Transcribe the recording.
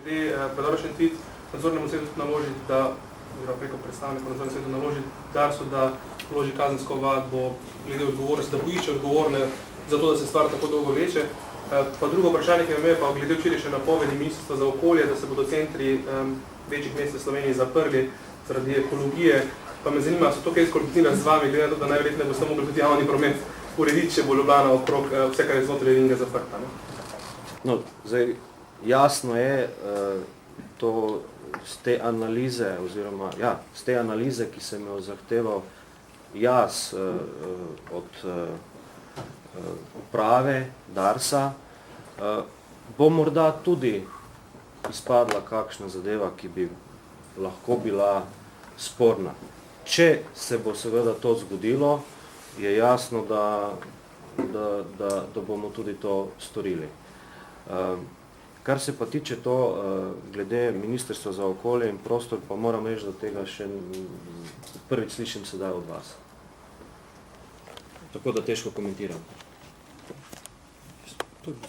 glede predoročen tweet nadzornemu svetu naložiti, da, oziroma preko predstavnikov nadzornemu svetu naložiti Darsu, da vloži kazensko ovadbo glede odgovornosti, da poišče odgovorne za to, da se stvar tako dolgo vleče. Pa drugo vprašanje, ki me pa glede včerajšnje napovedi Ministrstva za okolje, da se bodo centri večjih mest v Sloveniji zaprli zaradi ekologije. Pa me zanima, so to kaj skoordinira z vami, glede na to, da najverjetneje boste mogli tudi javni promet urediti, če bo Ljubljana okrog vse, kar je znotraj ringa zaprta. No, zdaj, jasno je to z te analize, oziroma, ja, z te analize, ki sem jo zahteval jaz od uprave Darsa, bo morda tudi izpadla kakšna zadeva, ki bi lahko bila sporna. Če se bo seveda to zgodilo, je jasno, da bomo tudi to storili. Kar se pa tiče to, glede Ministrstva za okolje in prostor, pa moram reči, da tega še prvič slišim sedaj od vas. Tako da težko komentiram. Tudi.